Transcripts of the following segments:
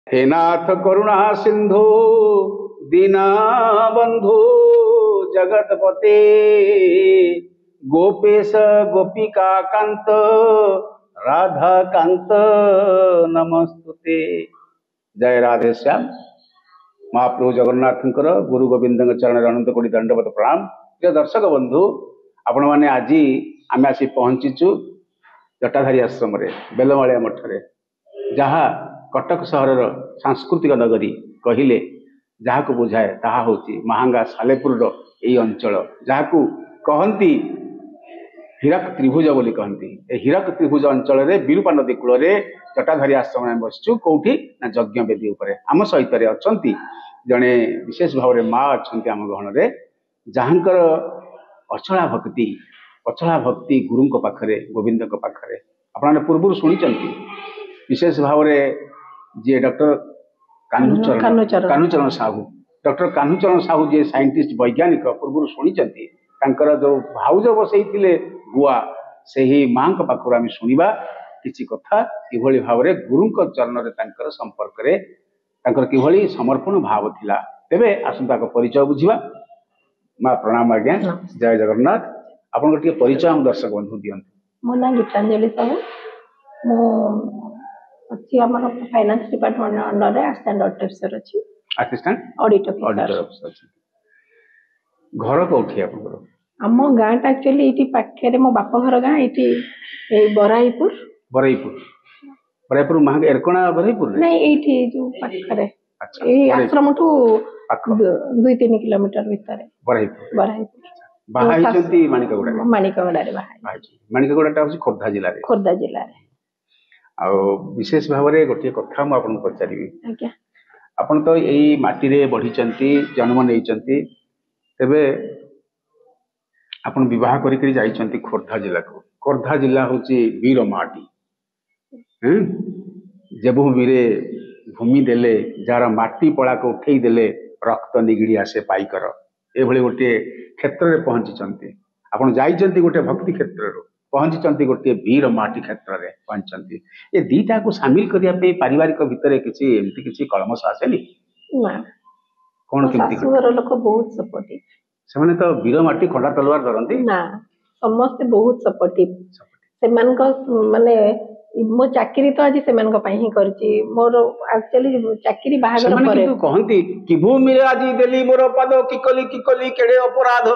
हे नाथ करुणा सिंधु दीनबंधु जगतपते गोपेश गोपिका कांत राधा कांत नमस्तुते। जय राधे श्याम। महाप्रभु जगन्नाथंकर गुरु गोविंद चरण अनंत कोटि दंडवत प्रणाम। प्रिय दर्शक बंधु, आपण मैंने आज आम आसी पहुंचीचु जटाधारी आश्रम बेलमालिया मठ जहाँ कटक सहर सांस्कृतिक नगरी कहले जहाँ को बुझाए ताहा होची महांगा सालेपुर यही अंचल जहाँ को कहती हीरक त्रिभुज बोली कहती। हीरक त्रिभुज अंचल विरूपा नदी कूल जटाधारी आश्रम में बसचु कौटी ना यज्ञ वेदी उपरे आम सहित अच्छा जड़े विशेष भाव में माँ अच्छा आम गहन जहाँकर अचला भक्ति गुरु पाखरे गोविंद पाखरे आपने पूर्व शुणी विशेष भाव में जी डॉक्टर कान्हूचरण साहू डॉक्टर कान्हूचरण साहू जी साइंटिस्ट वैज्ञानिक पूर्व शुणी जो भाउज बसई गुआ से ही माँ पाखर आम शुणा किसी कथा कि भाव में गुरु चरण में संपर्क कि समर्पण भाव थिला। तेबे आसंता परिचय बुझा। माँ प्रणाम आज्ञा। जय जगन्नाथ। आपन गोटे परिचय हम दर्शक बंधु दियंतु। मो ना गीतांजलि साहू मो अच्छी हमर फाइनेंस डिपार्टमेंट अंडर रे असिस्टेंट ऑडिटर अछि। असिस्टेंट ऑडिटर ऑफिसर अछि। घर कोठी आपन? हम गाँटा एक्चुअली इटी पाखे मो बाप घर गाँ इटी बराईपुर महांग एरकोणा बराईपुर नहीं एठी जो पाखरे ए आश्रम ठू 2-3 किलोमीटर भीतर बराईपुर बाहाई चंती मानिकगुड़ा रे मानिकगुड़ा टा खोर्धा जिला रे आ विशेष भाव में गोटे कथा मु आपन पचारिबी। आज्ञा आपन तो यही माटी रे बढ़ी चंती जन्म नहीं चंती तेबे आपन विवाह करी जाइचंती खोर्धा जिला को। खोर्धा जिला होची वीर माटी जेबु वीरे भूमि देले जार माटी पड़ा को उठेई देले रक्त निगिड़ी आसे पाइकर एभली गोटे क्षेत्र में पहुंची आपन जाइचंती गोटे भक्ति क्षेत्र पहुंची गोटे वीर माटी क्षेत्र में पहुंची ए दीटा को शामिल करिया पे पारिवारिक भितर किसी एमती किसी कलमश आसेनी ना कोन केमती सासुर लोक बहुत सपोर्टिव सेमाने तो वीर माटी खंडा तलवार धरंती ना समस्त बहुत सपोर्टिव सेमान को माने मो चाकरी तो आज सेमान को पई ही करची मोर एक्चुअली चाकरी बाहागर परे तो कहंती कि भूमि रे आज देली मोर पद किकली केडे अपराध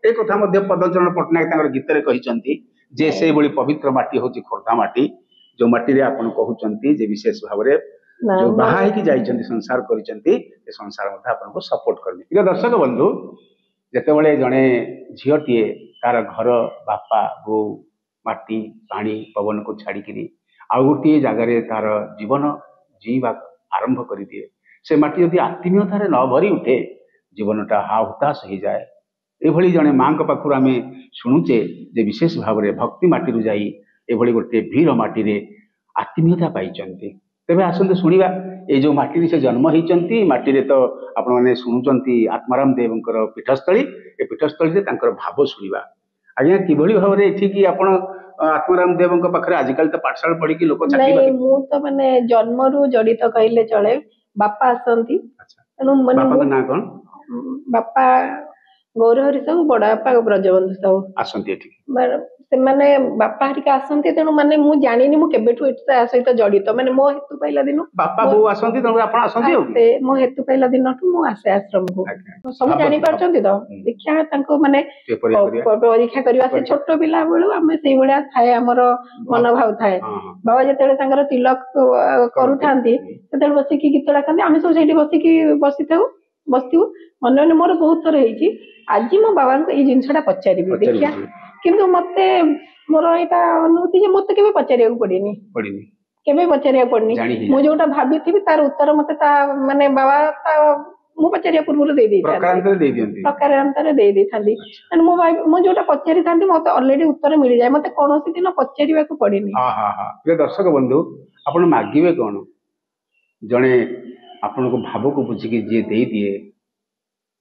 ए कथा मध्य पदचरण पटनायक तांगर गीत रे कहिचंती जे से बड़ी पवित्र माटी होची खोर्धा माटी जो माटी रे आपन कहउचंती जे विशेष भाव रे जो बाहा है कि जाइचंती संसार करिचंती ए संसार मध्ये आपन को सपोर्ट करनी। प्रिय दर्शक बंधु, जेतेबेले जणे झियोटीए तार घर बापा बो माटी पानी पवन को छाड़ी आ गोटे जगार तार जीवन जीवा आरंभ कर दिए से माटी यदि आत्मीयतार न भरी उठे जीवनटा हा हुताश हो जाए। ये जड़े माँ पाखु आम शुणुचे जे विशेष भाव में भक्ति माटी जाई एभली गोटे वीर माटी रे आत्मीयता पाई। तेबे आसंते शुणिबा ए जो माटी से जन्म होती माटी तो आपण मैंने शुणुचंती आत्माराम देवंकर पीठस्थली ए पीठस्थली तांकर भाव शुणिबा। आज्ञा किभली भाव में एठिकी आपण आत्माराम देव पाखे आजिकल तो पाठशाला पढ़ी लोक नहीं मु तो माने जन्म रु जड़ित कहले चले बापा आसंती बापा ना कौन बापा गौरहरि साहू बड़ा बापा ब्रजबंधु साहू आसंती एठी से माने बापा हरिका आसंती तेणु माने मु जानिनी मु केबेठु एटा सहित जड़ित माने मो हेतु पहिला दिन बापा बो आसंती तेणु आपण आसंती हो से मो हेतु पहिला दिन मु आसे आश्रम को सब जानि पारचंती तो देखिया तांको माने परीक्षा करबा से छोट पिला बेलु हमें सेही बडा थाए हमर मनोभाव थाए बाबा जेतेले तांकर तिलक करूथांती तेतेले बसी की गीत डाकंती आमे सब सेठी बसी थाउ बस्तिउ मन मन मोर बहुत थर हेची आज मो बाबा को ई जिंसटा पचारिबी देखिया किंतु मते मोर एटा अनुभूति जे मते केबे पचारिया को पड़िनी केबे पचारिया पड़नी मु जोटा भाबिथिबी तार उत्तर मते ता माने बाबा ता मु पचारिया पूर्व दे देई प्रकारांतर दे देथांती मु जोटा पचारि थांती मते ऑलरेडी उत्तर मिल जाय मते कोनोसी दिन पचारिया को पड़िनी। हां हां हां प्रिय दर्शक बंधु आपण मागिबे कोन जणे आपण को भाव को बुझी के जे दे दिए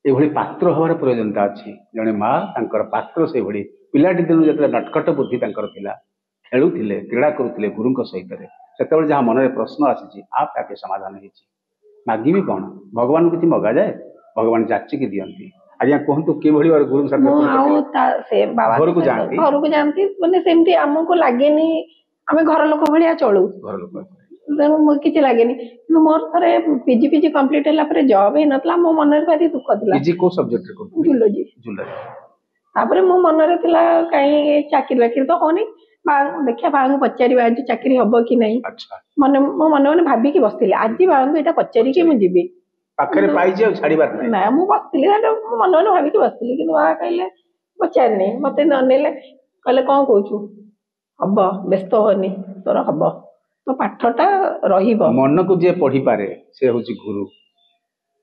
एभली पात्र हवार प्रयोजनता अच्छी जड़े माँ तांकर पात्र से भली पिलाटी दिन जो नटखट बुद्धि तांकर थिला खेलुथिले क्रीड़ा करुथिले गुरुଙ୍କ सहित ସେତେବେଳେ ଯାହା ମନରେ ପ୍ରଶ୍ନ ଆସିଛି ଆପେ ଆପେ ସମାଧାନ ହେଇଛି। ମାଗିବି କଣ, ଭଗବାନଙ୍କୁ କିଛି ମଗାଯାଏ, ଭଗବାନ ଯାଚିକି ଦିଅନ୍ତି। ଆଜ୍ଞା କୁହନ୍ତୁ କିଭଳି ଭାବରେ ଗୁରୁଙ୍କ ସାଥିରେ ଘରକୁ ଯାଆନ୍ତି? ଘରକୁ ଯାଆନ୍ତି ମାନେ ସେମିତି ଆମକୁ ଲାଗେନି ଆମେ ଘର ଲୋକ ଭଳିଆ ଚଳୁ, ଘର ଲୋକ ତେଣୁ କିଛି ଲାଗେନି। କିନ୍ତୁ ମୋର ଥରେ ପିଜି କମ୍ପ୍ଲିଟ ହେଲା ପରେ ଜବ୍ ହେଇନଥିଲା, ମୋ ମନରେ ଭାରି ଦୁଃଖ ଥିଲା। ପିଜି କୋଉ ସବଜେକ୍ଟରେ କରୁଥିଲେ? ଜୁଲୋଜି। ତାପରେ ମୋ ମନରେ ଥିଲା କାହିଁ ଚାକିରି ବାକିରି ତ ହଉନି, ଦେଖିବା ବାବାଙ୍କୁ ପଚାରିବା ଆଜି ଚାକିରି ହବ କି ନାହିଁ। ମୋ ମନେ ମନେ ଭାବିକି ବସିଥିଲି, ଆଜି ବାବାଙ୍କୁ ଏଇଟା ପଚାରିକି ମୁଁ ଯିବି। ପାଖରେ ପାଇଛି ଆଉ ଛାଡିବାର ନାହିଁ। ନା ମୁଁ ବସିଥିଲି, ମୁଁ ମନେ ମନେ ଭାବିକି ବସିଥିଲି, କିନ୍ତୁ ବାବା କହିଲେ ପଚାରିନି। ମତେ ଅନେଇଲେ, କହିଲେ କଣ କହୁଛୁ, ହବ, ବ୍ୟସ୍ତ ହନି, ତୋର ହବ, ତୋ ପାଠଟା ରହିବ। ମନକୁ ଯିଏ ପଢିପାରେ ସେ ହଉଛି ଗୁରୁ।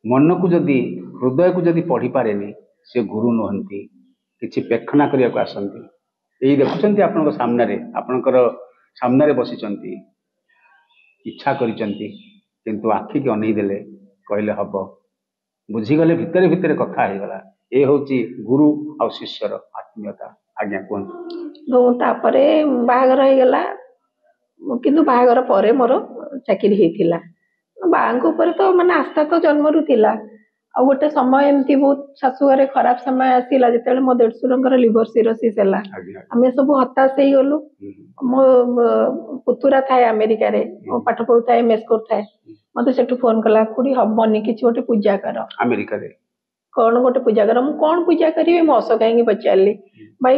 ମନକୁ ଯଦି, ହୃଦୟକୁ ଯଦି ପଢିପାରେନି ସେ ଗୁରୁ ନୁହନ୍ତି, କିଛି ପେଖନା କରିବାକୁ ଆସନ୍ତି। ଏଇ ଦେଖୁଛନ୍ତି ଆପଣଙ୍କ ସାମ୍ନାରେ ବସିଛନ୍ତି, ଇଚ୍ଛା କରିଛନ୍ତି, କିନ୍ତୁ ଆଖିକି ଅନେଇ ଦେଲେ, କହିଲେ ହବ, ବୁଝିଗଲେ, ଭିତରେ ଭିତରେ କଥା ହେଇଗଲା। ଏ ହଉଛି ଗୁରୁ ଆଉ ଶିଷ୍ୟର ଆତ୍ମୀୟତା। ଆଜ୍ଞା କୁହନ୍ତୁ। ତାପରେ ବାହାଘର ହେଇଗଲା, କିନ୍ତୁ ବାହାଘର ପରେ ମୋର ଚାକିରି ହେଇଥିଲା। ବାଙ୍କ ଉପରେ ତ ମାନେ ଆସ୍ଥା ତ ଜନ୍ମରୁ ଥିଲା। ଆଉ ଗୋଟେ ସମୟ ଏମିତି ବହୁତ ଶାଶୁଘରେ ଖରାପ ସମୟ ଆସିଲା, ଯେତେବେଳେ ମୋ ଦେଢଶୁରଙ୍କର ଲିଭର ସିରୋସିସ୍ ହେଲା। ଆମେ ସବୁ ହତାଶ ହେଇଗଲୁ। ମୋ ପୁତୁରା ଥାଏ ଆମେରିକାରେ, ମୋ ପାଠ ପଢୁଥାଏ, ଏମଏସ୍ କରୁଥାଏ। ମତେ ସେଠୁ ଫୋନ କଲା, ଖୁଡି ହବନି, କିଛି ଗୋଟେ ପୂଜା କର। ଆମେରିକାରେ କଣ ଗୋଟେ ପୂଜା କର? ମୁଁ କଣ ପୂଜା କରିବି, ମୁଁ ଅସ କାହିଁକି ପଚାରିଲି। ଭାଇ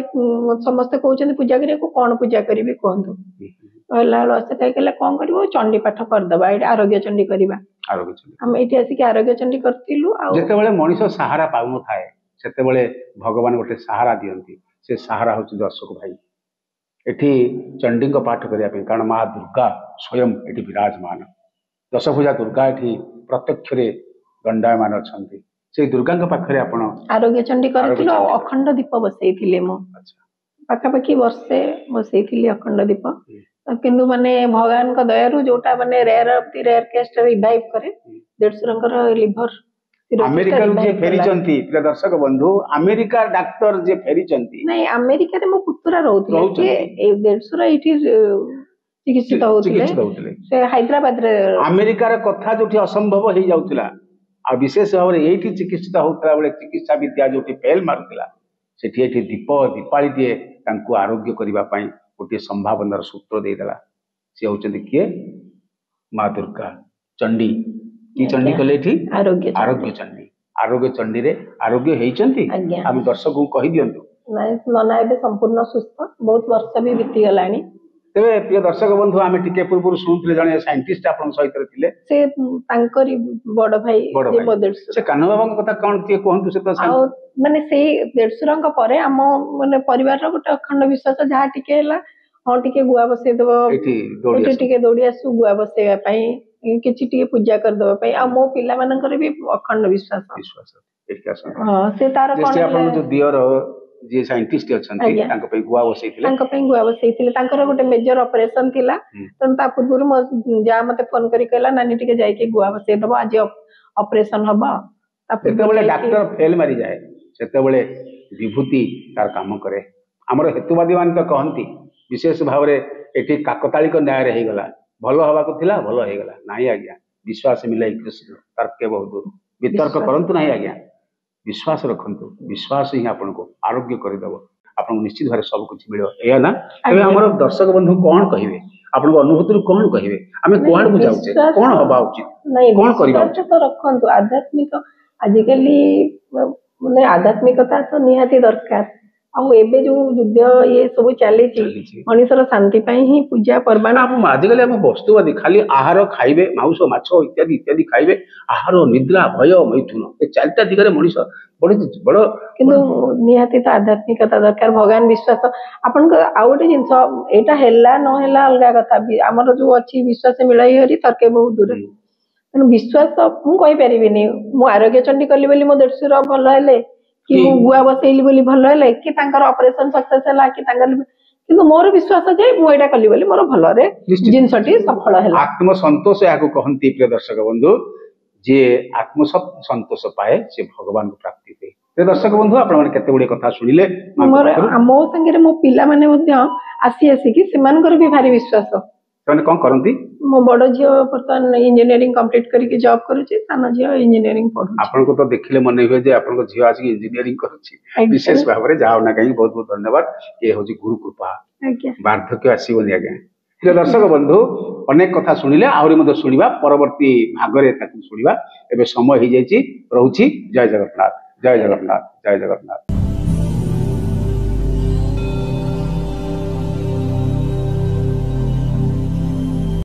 ସମସ୍ତେ କହୁଛନ୍ତି ପୂଜା କରିବାକୁ, କଣ ପୂଜା କରିବି କୁହନ୍ତୁ। କହିଲା ବେଳୁ ଅସ କହିଲେ କଣ କରିବ, ଚଣ୍ଡୀ ପାଠ କରିଦବା, ଏଇଠି ଆରୋଗ୍ୟ ଚଣ୍ଡୀ କରିବା। ଆମେ ଏଇଠି ଆସିକି ଆରୋଗ୍ୟ ଚଣ୍ଡୀ କରିଥିଲୁ। ଆଉ ଯେତେବେଳେ ମଣିଷ ସାହାରା ପାଉନଥାଏ ସେତେବେଳେ ଭଗବାନ ଗୋଟେ ସାହାରା ଦିଅନ୍ତି। ସେ ସାହାରା ହଉଛି ଦର୍ଶକ ଭାଇ। ଏଠି ଚଣ୍ଡୀଙ୍କ ପାଠ କରିବା ପାଇଁ, କାରଣ ମା ଦୁର୍ଗା ସ୍ୱୟଂ ଏଠି ବିରାଜମାନ। ଦଶଭୁଜା ଦୁର୍ଗା ଏଠି ପ୍ରତ୍ୟକ୍ଷରେ ଦଣ୍ଡାୟମାନ ଅଛନ୍ତି। ସେଇ ଦୁର୍ଗାଙ୍କ ପାଖରେ ଆପଣ ଆରୋଗ୍ୟ ଚଣ୍ଡୀ କରିଥିଲୁ। ଆଉ ଅଖଣ୍ଡ ଦୀପ ବସେଇଥିଲି ମୁଁ, ପାଖାପାଖି ବର୍ଷେ ବସେଇଥିଲି ଅଖଣ୍ଡ ଦୀପ। କିନ୍ତୁ ମାନେ ଭଗବାନଙ୍କ ଦୟାରୁ ଯୋଉଟା ମାନେ ରେୟାର କେସ୍ ରିଭାଇଭ କରେ, ଦେଢଶୁରଙ୍କର ଲିଭର ଆମେରିକାରୁ ଯିଏ ଫେରିଛନ୍ତି, ପ୍ରିୟ ଦର୍ଶକ ବନ୍ଧୁ, ଆମେରିକା ଡାକ୍ତର ଯିଏ ଫେରିଛନ୍ତି। ନାଇଁ, ଆମେରିକାରେ ମୋ ପୁତୁରା ରହୁଥିଲେ, ଦେଢଶୁର ଏଇଠି ଚିକିତ୍ସିତ ହଉଥିଲେ, ସେ ହାଇଦ୍ରାବାଦରେ। ଆମେରିକାର କଥା ଯୋଉଠି ଅସମ୍ଭବ ହେଇଯାଉଥିଲା, ଆଉ ବିଶେଷ ଭାବରେ ଏଇଠି ଚିକିତ୍ସିତ ହଉଥିଲା ବେଳେ ଚିକିତ୍ସା ବିଦ୍ୟା ଯୋଉଠି ଫେଲ ମାରୁଥିଲା, ସେଠି ଏଠି ଦୀପାଳିଟିଏ ତାଙ୍କୁ ଆରୋଗ୍ୟ କରିବା ପାଇଁ ଗୋଟିଏ ସମ୍ଭାବନାର ସୂତ୍ର ଦେଇଦେଲା। ସେ ହଉଛନ୍ତି କିଏ? ମା ଦୁର୍ଗା ଚଣ୍ଡୀ। କି ଚଣ୍ଡୀ କଲେ ଏଠି? ଆରୋଗ୍ୟ ଚଣ୍ଡୀ। ଆରୋଗ୍ୟ ଚଣ୍ଡୀରେ ଆରୋଗ୍ୟ ହେଇଛନ୍ତି। ଆମେ ଦର୍ଶକଙ୍କୁ କହିଦିଅନ୍ତୁ। ନନା ଏବେ ସମ୍ପୂର୍ଣ୍ଣ ସୁସ୍ଥ, ବହୁତ ବର୍ଷ ବି ବିତିଗଲାଣି। ତେବେ ପ୍ରିୟ ଦର୍ଶକ ବନ୍ଧୁ, ଆମେ ଟିକେ ପୂର୍ବରୁ ଶୁଣୁଥିଲେ ଜଣେ ସାଇଣ୍ଟିଷ୍ଟ ଆପଣଙ୍କ ସହିତ ଥିଲେ, ସେ ତାଙ୍କରି ବଡ ଭାଇ। ସେ କାହ୍ନ ବାବାଙ୍କ କଥା କଣ ଟିକେ କୁହନ୍ତୁ। ସେ ତ ମାନେ ସେଇ ଦେଢଶୁରଙ୍କ ପରେ ଆମ ମାନେ ପରିବାରର ଗୋଟେ ଅଖଣ୍ଡ ବିଶ୍ୱାସ, ଯାହା ଟିକେ ହେଲା, ହଁ ଟିକେ ଗୁଆ ବସେଇଦବ, ଏଠି ଟିକେ ଦୌଡି ଆସୁ ଗୁଆ ବସେଇବା ପାଇଁ, କିଛି ଟିକେ ପୂଜା କରିଦବା ପାଇଁ। ଆଉ ମୋ ପିଲାମାନଙ୍କର ବି ଅଖଣ୍ଡ ବିଶ୍ୱାସ। ସେ ତାର କଣ, ଯୋଉ ଦିଅର ଯିଏ ସାଇଣ୍ଟିଷ୍ଟ ଅଛନ୍ତି, ତାଙ୍କ ପାଇଁ ଗୁଆ ବସେଇଥିଲେ। ତାଙ୍କର ଗୋଟେ ମେଜର ଅପରେସନ ଥିଲା, ତେଣୁ ତା ପୂର୍ବରୁ ମୋ ଯାଆ ମତେ ଫୋନ କରି କହିଲା, ନାନୀ ଟିକେ ଯାଇକି ଗୁଆ ବସେଇଦବ, ଆଜି ଅପରେସନ ହବ। ଯେତେବେଳେ ଡାକ୍ତର ଫେଲ ମାରିଯାଏ, ସେତେବେଳେ ବିଭୂତି ତାର କାମ କରେ। ଆମର ହେତୁବାଦୀ ମାନେ ତ କହନ୍ତି, ବିଶେଷ ଭାବରେ ଏଠି କାକତାଳିକ ନ୍ୟାୟରେ ହେଇଗଲା, ଭଲ ହବାକୁ ଥିଲା, ଭଲ ହେଇଗଲା। ନାଇଁ ଆଜ୍ଞା, ବିଶ୍ୱାସ ମିଲାଇ କୃଷ୍ଣ ତର୍କେ ବହୁତ ଦୂର। ବିତର୍କ କରନ୍ତୁ ନାହିଁ ଆଜ୍ଞା, ବିଶ୍ୱାସ ରଖନ୍ତୁ। ବିଶ୍ୱାସ ହିଁ ଆପଣଙ୍କୁ ଆରୋଗ୍ୟ କରିଦେବ, ଆପଣଙ୍କୁ ନିଶ୍ଚିତ ଭାବରେ ସବୁ କିଛି ମିଳିବ। ଏଇଆ ନା? ଏବେ ଆମର ଦର୍ଶକ ବନ୍ଧୁ କଣ କହିବେ, ଆପଣଙ୍କ ଅନୁଭୂତିରୁ କଣ କହିବେ? ଆମେ କୁଆଡକୁ ଯାଉଛେ, କଣ ହବା ଉଚିତ, କଣ କରିବା ଉଚିତ? ରଖନ୍ତୁ ଆଧ୍ୟାତ୍ମିକ, ଆଜିକାଲି ମାନେ ଆଧ୍ୟାତ୍ମିକତା ତ ନିହାତି ଦରକାର। ଆଉ ଏବେ ଯୋଉ ଯୁଦ୍ଧ ଇଏ ସବୁ ଚାଲିଛି, ମଣିଷର ଶାନ୍ତି ପାଇଁ ହିଁ ପୂଜା ପର୍ବାଣି। ଆଜିକାଲି ଆମ ବସ୍ତୁବାଦୀ ଖାଲି ଆହାର ଖାଇବେ, ମାଂସ ମାଛ ଇତ୍ୟାଦି ଇତ୍ୟାଦି ଖାଇବେ। ଆହାର, ନିଦ୍ରା, ଭୟ, ମୈଥୁନ, ଏ ଚାରିଟା ଦିଗରେ ମଣିଷ ବଡ। କିନ୍ତୁ ନିହାତି ତ ଆଧ୍ୟାତ୍ମିକତା ଦରକାର, ଭଗବାନ ବିଶ୍ୱାସ। ଆପଣଙ୍କ ଆଉ ଗୋଟେ ଜିନିଷ, ଏଇଟା ହେଲା ନହେଲା ଅଲଗା କଥା, ଆମର ଯୋଉ ଅଛି ବିଶ୍ୱାସ ମିଳାଇ ହରି ତର୍କେ ବହୁ ଦୂର। ତେଣୁ ବିଶ୍ୱାସ ମୁଁ କହିପାରିବିନି, ମୁଁ ଆରୋଗ୍ୟ ଚଣ୍ଡୀ କଲି ବୋଲି ମୋ ଦେଢଶୁର ଭଲ ହେଲେ, କି ମୁଁ ଗୁଆ ବସେଇଲି ବୋଲି ଭଲ ହେଲେ, କି ତାଙ୍କର ଅପରେସନ ସକ୍ସେସ ହେଲା, କି ତାଙ୍କର, କିନ୍ତୁ ମୋର ବିଶ୍ୱାସ ଯେ ମୁଁ ଏଇଟା କଲି ବୋଲି ମୋର ଭଲରେ ଜିନିଷଟି ସଫଳ ହେଲା। ଆତ୍ମସନ୍ତୋଷ ଏହାକୁ କହନ୍ତି। ପ୍ରିୟ ଦର୍ଶକ ବନ୍ଧୁ, ଯିଏ ଆତ୍ମସନ୍ତୋଷ ପାଏ ସେ ଭଗବାନଙ୍କୁ ପ୍ରାପ୍ତି ହୁଏ। ପ୍ରିୟ ଦର୍ଶକ ବନ୍ଧୁ, ଆପଣମାନେ କେତେ ଗୁଡିଏ କଥା ଶୁଣିଲେ। ମୋ ସାଙ୍ଗରେ ମୋ ପିଲାମାନେ ମଧ୍ୟ ଆସିକି ସେମାନଙ୍କର ବି ଭାରି ବିଶ୍ୱାସ। ସେମାନେ କଣ କରନ୍ତି? ମୋ ବଡ ଝିଅ ବର୍ତ୍ତମାନ ଇଞ୍ଜିନିୟରିଂ କମ୍ପ୍ଲିଟ କରିକି ଜବ୍ କରୁଛି, ସାନ ଝିଅ ଇଞ୍ଜିନିୟରିଂ ପଢୁଛି। ଆପଣଙ୍କୁ ତ ଦେଖିଲେ ମନେ ହୁଏ ଯେ ଆପଣଙ୍କ ଝିଅ ଆସିକି ଇଞ୍ଜିନିୟରିଂ କରୁଛି। ବିଶେଷ ଭାବରେ ଯାହା ନା କାହିଁକି ବହୁତ ବହୁତ ଧନ୍ୟବାଦ। ଏ ହଉଛି ଗୁରୁ କୃପା, ବାର୍ଦ୍ଧକ୍ୟ ଆସିବନି ଆଜ୍ଞା। ପ୍ରିୟ ଦର୍ଶକ ବନ୍ଧୁ, ଅନେକ କଥା ଶୁଣିଲେ, ଆହୁରି ମଧ୍ୟ ଶୁଣିବା ପରବର୍ତ୍ତୀ ଭାଗରେ ତାକୁ ଶୁଣିବା। ଏବେ ସମୟ ହେଇଯାଇଛି, ରହୁଛି। ଜୟ ଜଗନ୍ନାଥ, ଜୟ ଜଗନ୍ନାଥ, ଜୟ ଜଗନ୍ନାଥ।